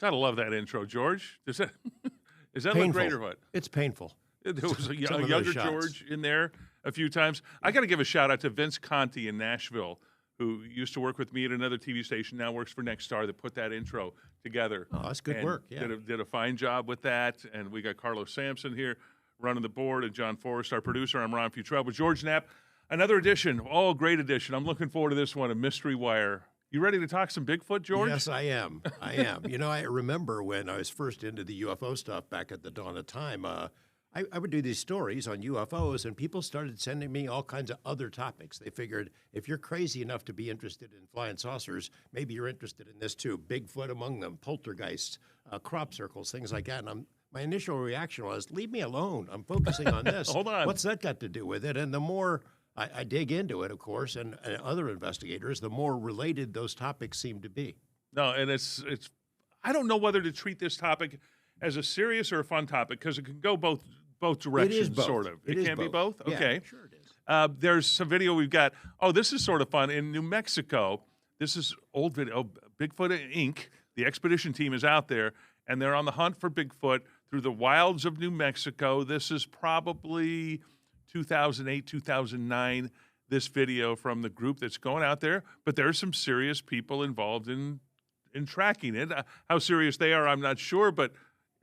Gotta love that intro, George. Does that is that look Painful. great or what? It's painful. There was a Some of those younger shots. George in there a few times. I got to give a shout out to Vince Conti in Nashville, who used to work with me at another TV station, now works for Next Star, that put that intro together. Oh, that's good and work. Yeah. Did a fine job with that. And we got Carlos Sampson here running the board, and John Forrest, our producer. I'm Ron Futrell with George Knapp. Another edition, great edition. I'm looking forward to this one, a Mystery Wire. You ready to talk some Bigfoot, George? Yes, I am. I am. I remember when I was first into the UFO stuff back at the dawn of time, I would do these stories on UFOs, and people started sending me all kinds of other topics. They figured, if you're crazy enough to be interested in flying saucers, maybe you're interested in this too. Bigfoot among them, poltergeists, crop circles, things like that. And my initial reaction was, leave me alone. I'm focusing on this. Hold on. What's that got to do with it? And the more I dig into it, of course, and other investigators, the more related those topics seem to be. No, and it's. I don't know whether to treat this topic as a serious or a fun topic, because it can go both directions, It is both. sort of. It is can be both? Yeah, Okay. sure it is. There's some video we've got. Oh, this is sort of fun. In New Mexico, this is old video. Bigfoot Inc., the expedition team is out there, and they're on the hunt for Bigfoot through the wilds of New Mexico. This is probably 2008, 2009, this video from the group that's going out there. But there's some serious people involved in tracking it. How serious they are, I'm not sure, but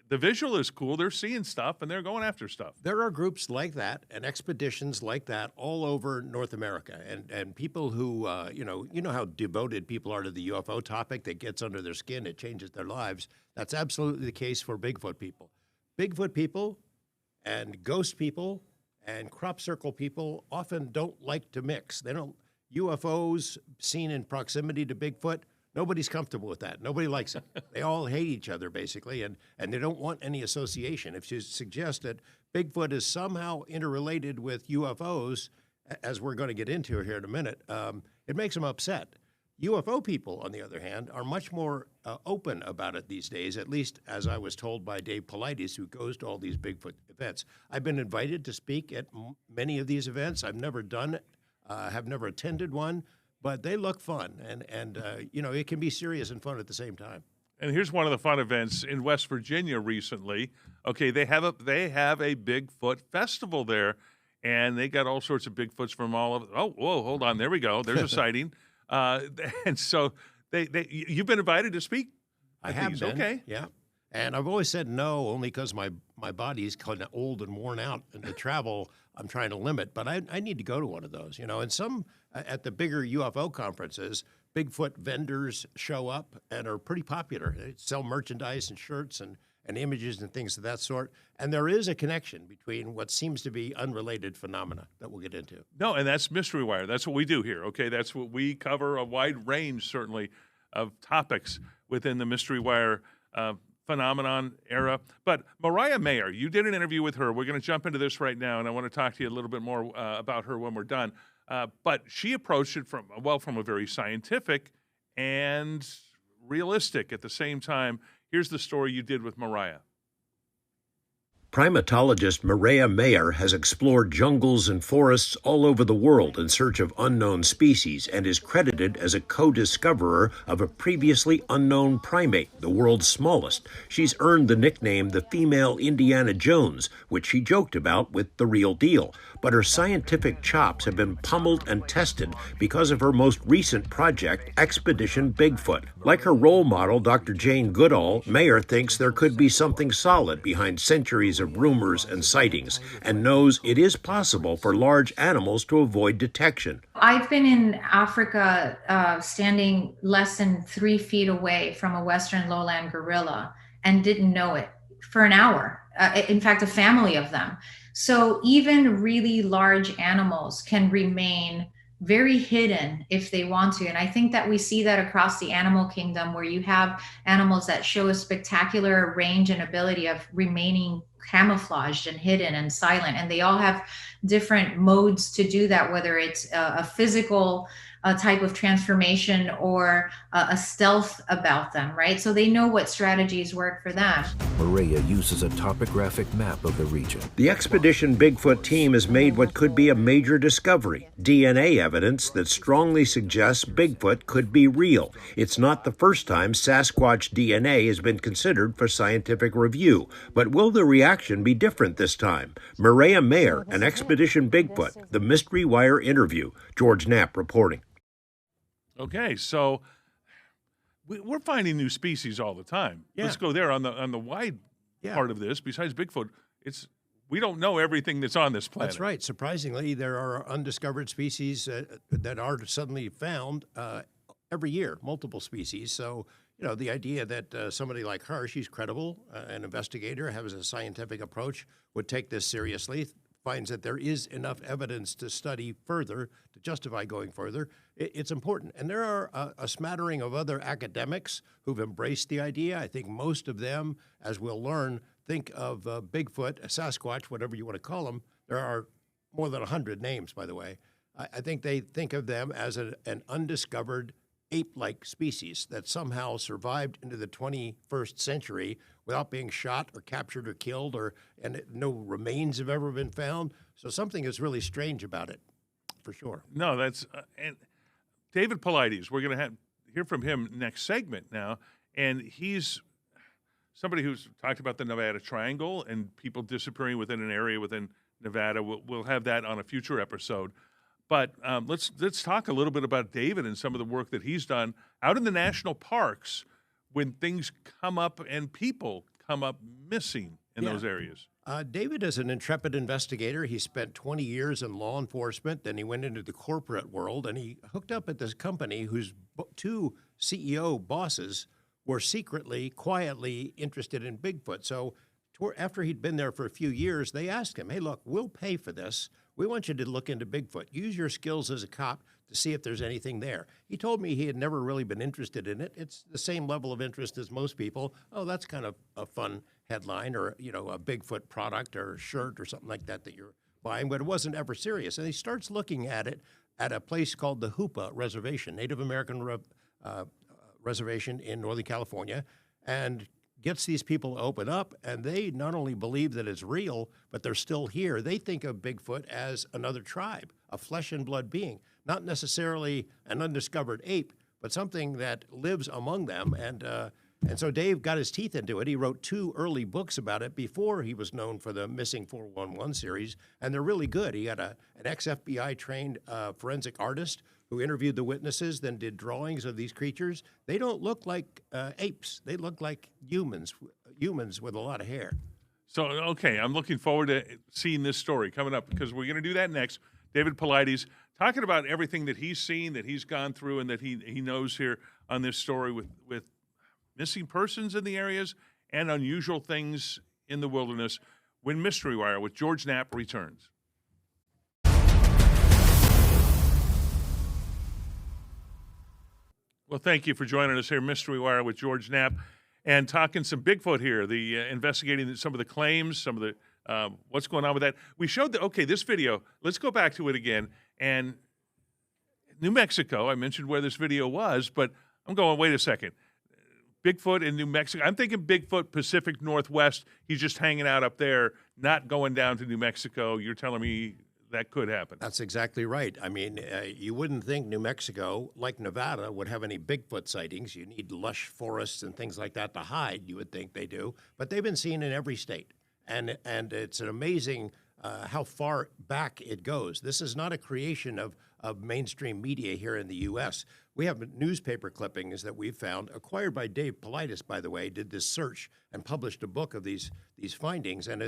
the visual is cool. They're seeing stuff, and they're going after stuff. There are groups like that and expeditions like that all over North America, and people who, you know how devoted people are to the UFO topic. That gets under their skin. It changes their lives. That's absolutely the case for Bigfoot people. Bigfoot people and ghost people and crop circle people often don't like to mix. They don't. UFOs seen in proximity to Bigfoot, nobody's comfortable with that. Nobody likes it. They all hate each other, basically, and they don't want any association. If you suggest that Bigfoot is somehow interrelated with UFOs, as we're going to get into here in a minute, it makes them upset. UFO people, on the other hand, are much more open about it these days, at least as I was told by Dave Paulides, who goes to all these Bigfoot events. I've been invited to speak at many of these events. I've never done it, have never attended one, but they look fun, and it can be serious and fun at the same time. And here's one of the fun events in West Virginia recently. Okay, they have a Bigfoot festival there, and they got all sorts of Bigfoots from all over. Oh, whoa, hold on, there we go. There's a sighting. And so you've been invited to speak. I have these. been. Okay. Yeah. And I've always said no, only because my body's kind of old and worn out, and the travel I'm trying to limit. But I need to go to one of those, And some at the bigger UFO conferences, Bigfoot vendors show up and are pretty popular. They sell merchandise and shirts and images and things of that sort. And there is a connection between what seems to be unrelated phenomena that we'll get into. No, and that's Mystery Wire. That's what we do here, okay? That's what we cover, a wide range, certainly, of topics within the Mystery Wire phenomenon era. But Mariah Mayer, you did an interview with her. We're going to jump into this right now, and I want to talk to you a little bit more about her when we're done. But she approached it from a very scientific and realistic at the same time. Here's the story you did with Mariah. Primatologist Mariah Mayer has explored jungles and forests all over the world in search of unknown species and is credited as a co-discoverer of a previously unknown primate, the world's smallest. She's earned the nickname the female Indiana Jones, which she joked about with The Real Deal. But her scientific chops have been pummeled and tested because of her most recent project, Expedition Bigfoot. Like her role model, Dr. Jane Goodall, Mayer thinks there could be something solid behind centuries of rumors and sightings, and knows it is possible for large animals to avoid detection. I've been in Africa standing less than 3 feet away from a Western lowland gorilla and didn't know it for an hour. In fact, a family of them. So even really large animals can remain very hidden if they want to. And I think that we see that across the animal kingdom, where you have animals that show a spectacular range and ability of remaining camouflaged and hidden and silent. And they all have different modes to do that, whether it's a physical type of transformation or a stealth about them, right? So they know what strategies work for them. Maria uses a topographic map of the region. The Expedition Bigfoot team has made what could be a major discovery, DNA evidence that strongly suggests Bigfoot could be real. It's not the first time Sasquatch DNA has been considered for scientific review, but will the reaction be different this time? Maria Mayer and Expedition Bigfoot, the Mystery Wire interview. George Knapp reporting. Okay, so we're finding new species all the time. Yeah. Let's go there on the wide part of this. Besides Bigfoot, we don't know everything that's on this planet. That's right. Surprisingly, there are undiscovered species that are suddenly found every year, multiple species. So, the idea that somebody like her, she's credible, an investigator, has a scientific approach, would take this seriously, finds that there is enough evidence to study further, to justify going further, it's important. And there are a smattering of other academics who've embraced the idea. I think most of them, as we'll learn, think of Bigfoot, Sasquatch, whatever you want to call them. There are more than 100 names, by the way. I think they think of them as an undiscovered ape-like species that somehow survived into the 21st century without being shot or captured or killed, and no remains have ever been found. So something is really strange about it, for sure. No, that's and David Paulides. We're going to hear from him next segment now, and he's somebody who's talked about the Nevada Triangle and people disappearing within an area within Nevada. We'll have that on a future episode. But let's talk a little bit about David and some of the work that he's done out in the national parks when things come up and people come up missing in those areas. David is an intrepid investigator. He spent 20 years in law enforcement. Then he went into the corporate world, and he hooked up at this company whose two CEO bosses were secretly, quietly interested in Bigfoot. So after he'd been there for a few years, they asked him, hey, look, we'll pay for this. We want you to look into Bigfoot. Use your skills as a cop to see if there's anything there. He told me he had never really been interested in it. It's the same level of interest as most people. Oh, that's kind of a fun headline, or, a Bigfoot product or shirt or something like that you're buying, but it wasn't ever serious. And he starts looking at it at a place called the Hoopa Reservation, Native American reservation in Northern California, and gets these people to open up, and they not only believe that it's real, but they're still here. They think of Bigfoot as another tribe, a flesh and blood being, not necessarily an undiscovered ape, but something that lives among them. And so Dave got his teeth into it. He wrote 2 early books about it before he was known for the Missing 411 series, and they're really good. He got an ex-FBI trained forensic artist who interviewed the witnesses, then did drawings of these creatures. They don't look like apes. They look like humans with a lot of hair. So, okay, I'm looking forward to seeing this story coming up, because we're going to do that next. David Paulides talking about everything that he's seen, that he's gone through, and that he knows here on this story with missing persons in the areas and unusual things in the wilderness when Mystery Wire with George Knapp returns. Well, thank you for joining us here, Mystery Wire with George Knapp, and talking some Bigfoot here, investigating some of the claims, some of the what's going on with that. We showed this video. Let's go back to it again. And New Mexico, I mentioned where this video was, but I'm going, wait a second. Bigfoot in New Mexico. I'm thinking Bigfoot Pacific Northwest. He's just hanging out up there, not going down to New Mexico. You're telling me that could happen. That's exactly right. I mean, you wouldn't think New Mexico, like Nevada, would have any Bigfoot sightings. You need lush forests and things like that to hide. You would think they do. But they've been seen in every state. And it's an amazing how far back it goes. This is not a creation of mainstream media here in the U.S. We have newspaper clippings that we've found, acquired by Dave Paulides, by the way, did this search and published a book of these findings. And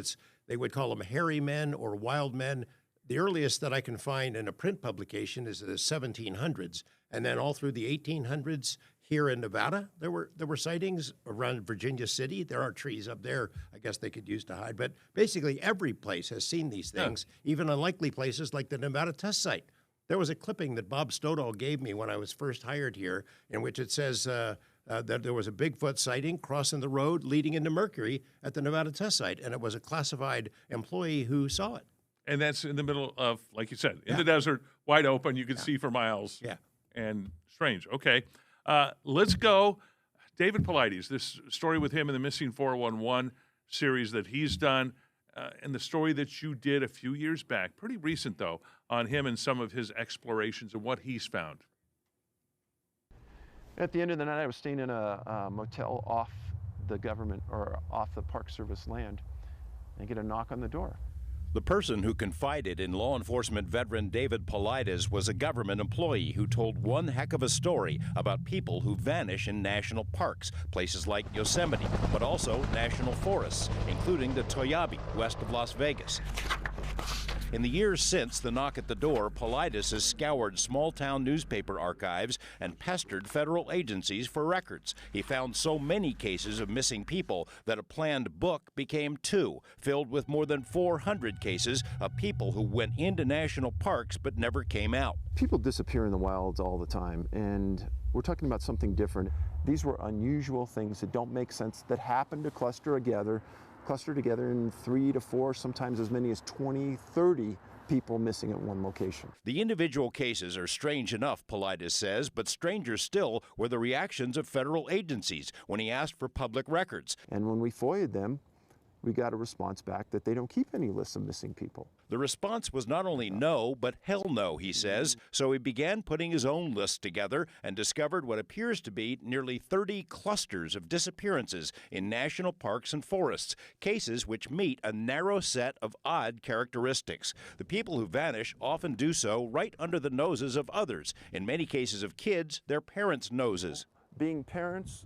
they would call them hairy men or wild men. The earliest that I can find in a print publication is the 1700s. And then all through the 1800s here in Nevada, there were sightings around Virginia City. There are trees up there I guess they could use to hide. But basically every place has seen these things, even unlikely places like the Nevada test site. There was a clipping that Bob Stoddall gave me when I was first hired here, in which it says that there was a Bigfoot sighting crossing the road leading into Mercury at the Nevada test site, and it was a classified employee who saw it. And that's in the middle of, like you said, in the desert, wide open. You can see for miles. Yeah. and strange. Okay, let's go. David Paulides, this story with him in the Missing 411 series that he's done, and the story that you did a few years back, pretty recent though, on him and some of his explorations and what he's found. At the end of the night, I was staying in a motel off the government or off the Park Service land, and I get a knock on the door. The person who confided in law enforcement veteran David Paulides was a government employee who told one heck of a story about people who vanish in national parks, places like Yosemite, but also national forests, including the Toyabe, west of Las Vegas. In the years since the knock at the door, Paulides has scoured small-town newspaper archives and pestered federal agencies for records. He found so many cases of missing people that a planned book became two, filled with more than 400 cases of people who went into national parks but never came out. People disappear in the wilds all the time, and we're talking about something different. These were unusual things that don't make sense, that happen to cluster together in 3 to 4, sometimes as many as 20, 30 people missing at one location. The individual cases are strange enough, Paulides says, but stranger still were the reactions of federal agencies when he asked for public records. And when we FOIA'd them, we got a response back that they don't keep any lists of missing people. The response was not only no, but hell no, he says. So he began putting his own list together and discovered what appears to be nearly 30 clusters of disappearances in national parks and forests, cases which meet a narrow set of odd characteristics. The people who vanish often do so right under the noses of others, in many cases of kids, their parents' noses. Being parents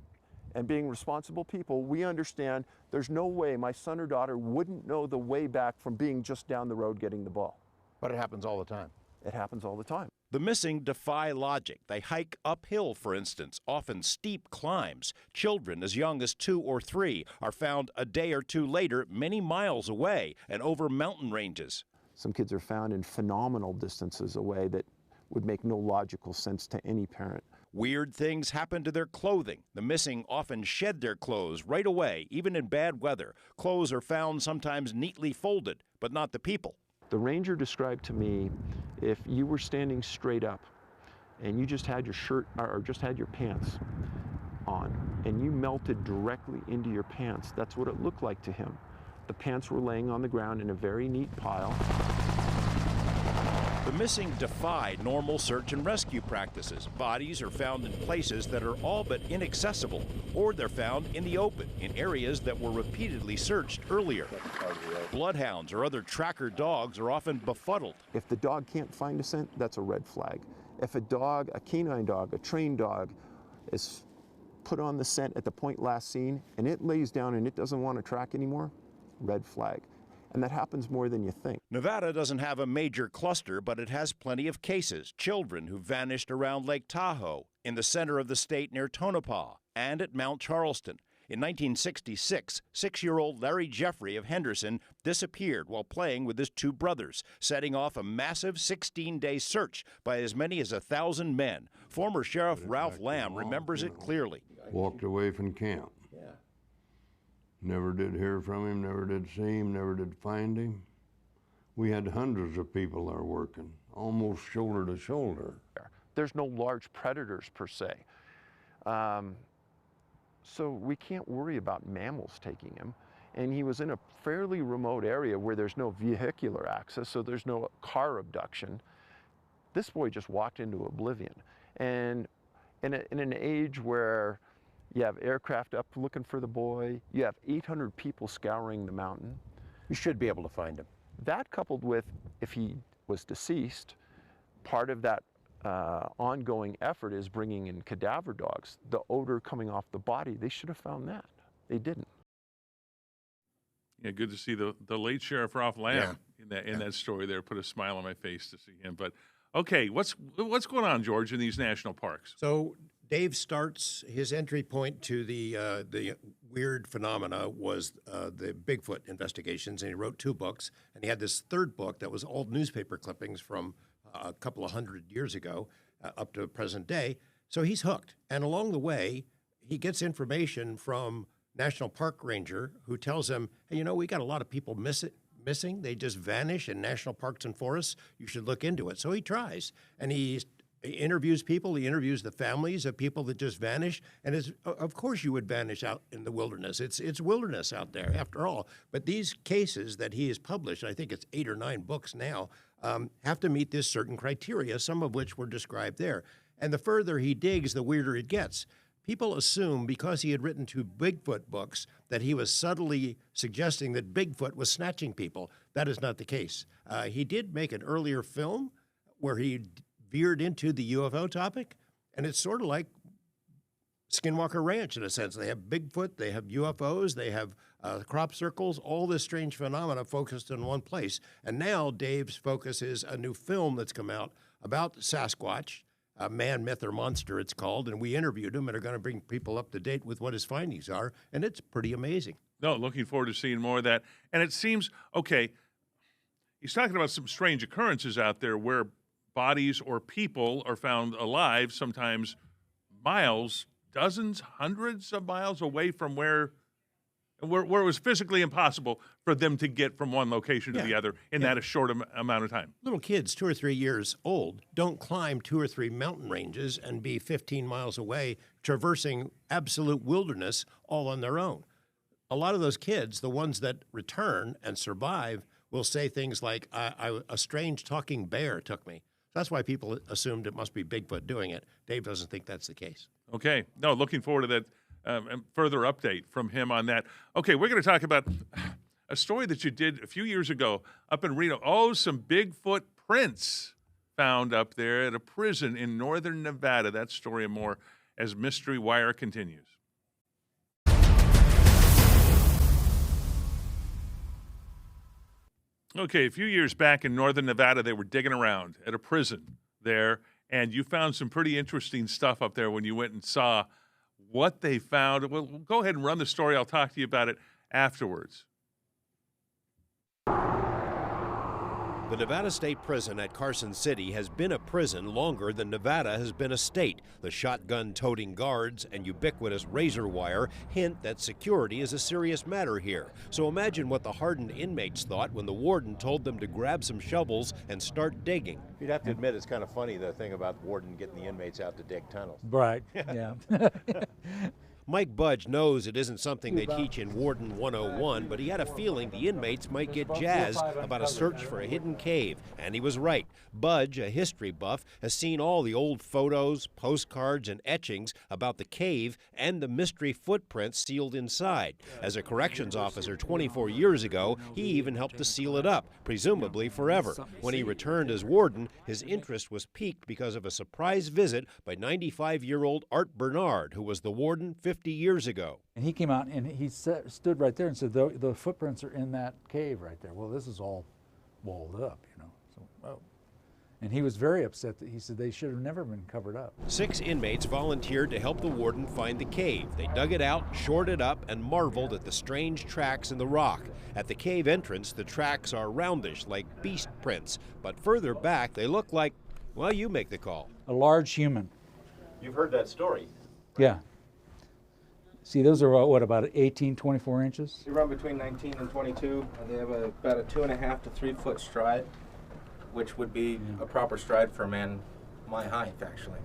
and being responsible people, we understand there's no way my son or daughter wouldn't know the way back from being just down the road getting the ball. But it happens all the time. It happens all the time. The missing defy logic. They hike uphill, for instance, often steep climbs. Children as young as 2 or 3 are found a day or two later many miles away and over mountain ranges. Some kids are found in phenomenal distances away that would make no logical sense to any parent. Weird things happen to their clothing. The missing often shed their clothes right away, even in bad weather. Clothes are found sometimes neatly folded, but not the people. The ranger described to me, if you were standing straight up and you just had your shirt or just had your pants on and you melted directly into your pants, that's what it looked like to him. The pants were laying on the ground in a very neat pile. The missing defy normal search and rescue practices. Bodies are found in places that are all but inaccessible, or they're found in the open, in areas that were repeatedly searched earlier. Bloodhounds or other tracker dogs are often befuddled. If the dog can't find a scent, that's a red flag. If a dog, a canine dog, a trained dog, is put on the scent at the point last seen, and it lays down and it doesn't want to track anymore, red flag. And that happens more than you think. Nevada doesn't have a major cluster, but it has plenty of cases. Children who vanished around Lake Tahoe, in the center of the state near Tonopah, and at Mount Charleston. In 1966, 6-year-old Larry Jeffrey of Henderson disappeared while playing with his 2 brothers, setting off a massive 16-day search by as many as 1,000 men. Former Sheriff Ralph Lamb remembers it clearly. Walked away from camp. Never did hear from him, never did see him, never did find him. We had hundreds of people there working, almost shoulder to shoulder. There's no large predators per se. So we can't worry about mammals taking him. And he was in a fairly remote area where there's no vehicular access, so there's no car abduction. This boy just walked into oblivion. And in an age where you have aircraft up looking for the boy, you have 800 people scouring the mountain. You should be able to find him. That coupled with, if he was deceased, part of that ongoing effort is bringing in cadaver dogs. The odor coming off the body, they should have found that. They didn't. Yeah, good to see the late Sheriff Ralph Lamb in that story there. Put a smile on my face to see him. But okay, what's going on, George, in these national parks? So Dave starts his entry point to the weird phenomena was the Bigfoot investigations, and he wrote 2 books. And he had this 3rd book that was old newspaper clippings from a couple of 100 years ago up to present day. So he's hooked. And along the way, he gets information from National Park Ranger who tells him, hey, you know, we got a lot of people missing. They just vanish in national parks and forests. You should look into it. So he tries, and he He interviews people. He interviews the families of people that just vanish. And of course you would vanish out in the wilderness. It's wilderness out there, after all. But these cases that he has published, I think it's 8 or 9 books now, have to meet this certain criteria, some of which were described there. And the further he digs, the weirder it gets. People assume because he had written 2 Bigfoot books that he was subtly suggesting that Bigfoot was snatching people. That is not the case. He did make an earlier film where he veered into the UFO topic, and it's sort of like Skinwalker Ranch in a sense. They have Bigfoot, they have UFOs, they have crop circles, all this strange phenomena focused in one place. And now Dave's focus is a new film that's come out about Sasquatch, Man, Myth, or Monster it's called, and we interviewed him and are going to bring people up to date with what his findings are, and it's pretty amazing. No, looking forward to seeing more of that. And it seems, okay, he's talking about some strange occurrences out there where bodies or people are found alive, sometimes miles, dozens, hundreds of miles away from where it was physically impossible for them to get from one location to the other in that a short amount of time. Little kids, 2 or 3 years old, don't climb 2 or 3 mountain ranges and be 15 miles away, traversing absolute wilderness all on their own. A lot of those kids, the ones that return and survive, will say things like, a strange talking bear took me. That's why people assumed it must be Bigfoot doing it. Dave doesn't think that's the case. Okay. No, looking forward to that further update from him on that. Okay, we're going to talk about a story that you did a few years ago up in Reno. Oh, some Bigfoot prints found up there at a prison in northern Nevada. That story and more as Mystery Wire continues. Okay, a few years back in northern Nevada, they were digging around at a prison there, and you found some pretty interesting stuff up there when you went and saw what they found. Well, go ahead and run the story. I'll talk to you about it afterwards. The Nevada State Prison at Carson City has been a prison longer than Nevada has been a state. The shotgun-toting guards and ubiquitous razor wire hint that security is a serious matter here. So imagine what the hardened inmates thought when the warden told them to grab some shovels and start digging. You'd have to admit it's kind of funny, the thing about the warden getting the inmates out to dig tunnels. Right, yeah. Mike Budge knows it isn't something they teach in Warden 101, but he had a feeling the inmates might get jazzed about a search for a hidden cave, and he was right. Budge, a history buff, has seen all the old photos, postcards, and etchings about the cave and the mystery footprints sealed inside. As a corrections officer 24 years ago, he even helped to seal it up, presumably forever. When he returned as warden, his interest was piqued because of a surprise visit by 95-year-old Art Bernard, who was the warden 50 years ago. And he came out and he stood right there and said, the footprints are in that cave right there. Well, this is all walled up, you know. So, oh. And he was very upset that he said they should have never been covered up. 6 inmates volunteered to help the warden find the cave. They dug it out, shored it up, and marveled at the strange tracks in the rock. At the cave entrance, the tracks are roundish, like beast prints. But further back, they look like, well, you make the call. A large human. You've heard that story. Yeah. See, those are what, about 18, 24 inches? They run between 19 and 22. They have about a 2.5 to 3 foot stride, which would be a proper stride for a man my height, actually,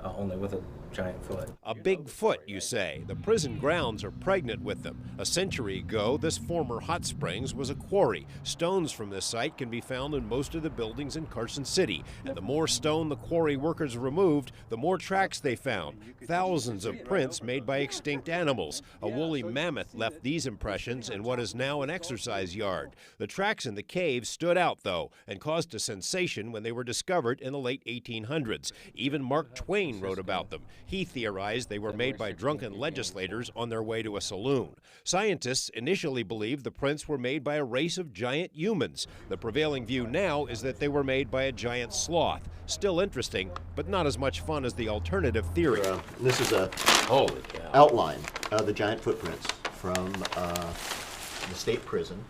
only with a giant foot. A big foot, you say. The prison grounds are pregnant with them. A century ago, this former hot springs was a quarry. Stones from this site can be found in most of the buildings in Carson City. And the more stone the quarry workers removed, the more tracks they found. Thousands of prints made by extinct animals. A woolly mammoth left these impressions in what is now an exercise yard. The tracks in the cave stood out, though, and caused a sensation when they were discovered in the late 1800s. Even Mark Twain wrote about them. He theorized they were made by drunken legislators on their way to a saloon. Scientists initially believed the prints were made by a race of giant humans. The prevailing view now is that they were made by a giant sloth. Still interesting, but not as much fun as the alternative theory. This is a outline of the giant footprints from the state prison.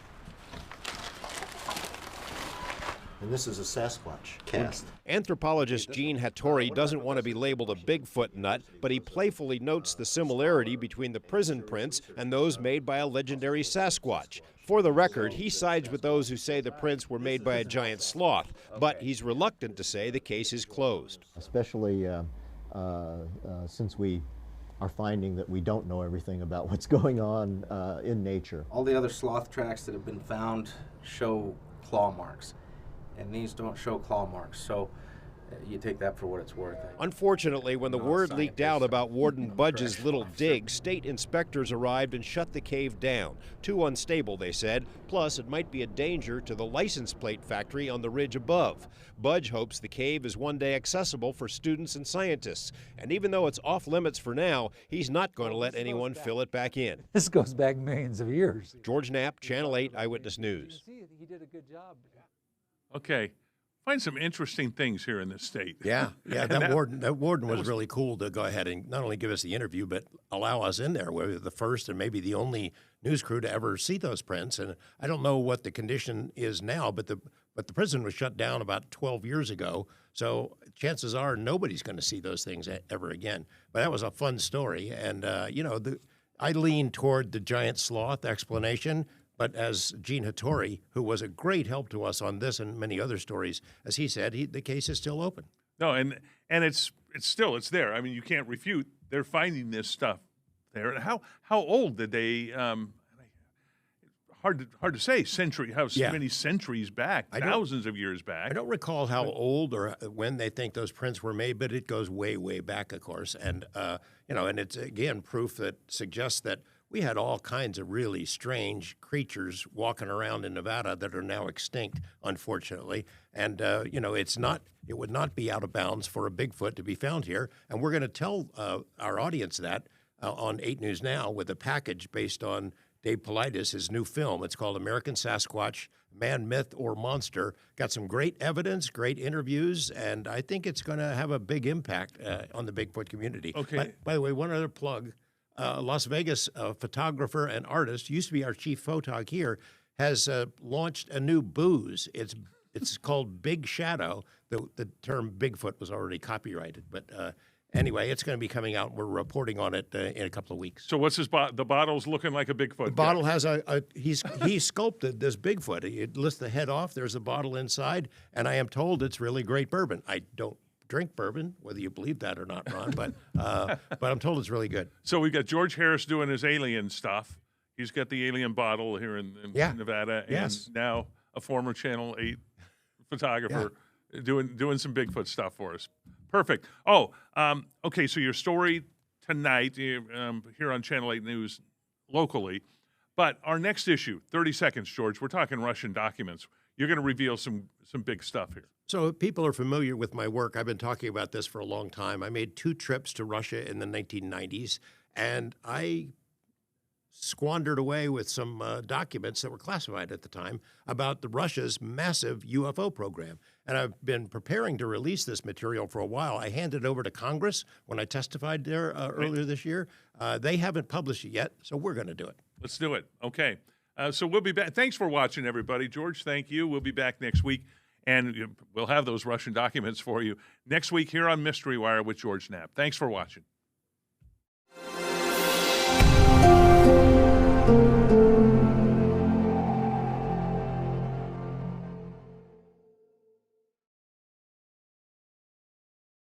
And this is a Sasquatch cast. Anthropologist Gene Hattori doesn't want to be labeled a Bigfoot nut, but he playfully notes the similarity between the prison prints and those made by a legendary Sasquatch. For the record, he sides with those who say the prints were made by a giant sloth, but he's reluctant to say the case is closed. Especially since we are finding that we don't know everything about what's going on in nature. All the other sloth tracks that have been found show claw marks, and these don't show claw marks, so you take that for what it's worth. Unfortunately, when the word leaked out about Warden Budge's little dig, state inspectors arrived and shut the cave down. Too unstable, they said. Plus, it might be a danger to the license plate factory on the ridge above. Budge hopes the cave is one day accessible for students and scientists. And even though it's off limits for now, he's not going to let anyone fill it back in. This goes back millions of years. George Knapp, Channel 8 Eyewitness News. He did a good job. Okay. Find some interesting things here in this state. Yeah, that warden was really cool to go ahead and not only give us the interview, but allow us in there. We're the first and maybe the only news crew to ever see those prints. And I don't know what the condition is now, but the prison was shut down about 12 years ago. So chances are nobody's going to see those things ever again. But that was a fun story. And, I lean toward the giant sloth explanation. But as Gene Hattori, who was a great help to us on this and many other stories, as he said, the case is still open. No, and it's there. I mean, you can't refute. They're finding this stuff there. And how old did they? Hard to say. Many centuries back, thousands of years back. I don't recall how old or when they think those prints were made, but it goes way, way back, of course. And and it's again proof that suggests that we had all kinds of really strange creatures walking around in Nevada that are now extinct, unfortunately. And, it would not be out of bounds for a Bigfoot to be found here. And we're going to tell our audience that on 8 News Now with a package based on Dave Paulides, his new film. It's called American Sasquatch, Man, Myth, or Monster. Got some great evidence, great interviews, and I think it's going to have a big impact on the Bigfoot community. Okay. By the way, one other plug. Las Vegas photographer and artist, used to be our chief photog here, has launched a new booze. It's called Big Shadow. The term Bigfoot was already copyrighted, but anyway, it's going to be coming out. We're reporting on it in a couple of weeks. So what's the bottle's looking like a Bigfoot? The bottle has he sculpted this Bigfoot. It lifts the head off. There's a bottle inside, and I am told it's really great bourbon. I don't drink bourbon, whether you believe that or not, Ron, but I'm told it's really good. So we've got George Harris doing his alien stuff. He's got the alien bottle here in Nevada, and now a former Channel 8 photographer doing some Bigfoot stuff for us. Perfect. Oh, okay, so your story tonight here on Channel 8 News locally, but our next issue, 30 seconds, George, we're talking Russian documents. You're going to reveal some big stuff here. So if people are familiar with my work, I've been talking about this for a long time. I made 2 trips to Russia in the 1990s, and I squandered away with some documents that were classified at the time about Russia's massive UFO program. And I've been preparing to release this material for a while. I handed it over to Congress when I testified there earlier this year. They haven't published it yet, so we're going to do it. Let's do it. Okay. So we'll be back. Thanks for watching, everybody. George, thank you. We'll be back next week. And we'll have those Russian documents for you next week here on Mystery Wire with George Knapp. Thanks for watching.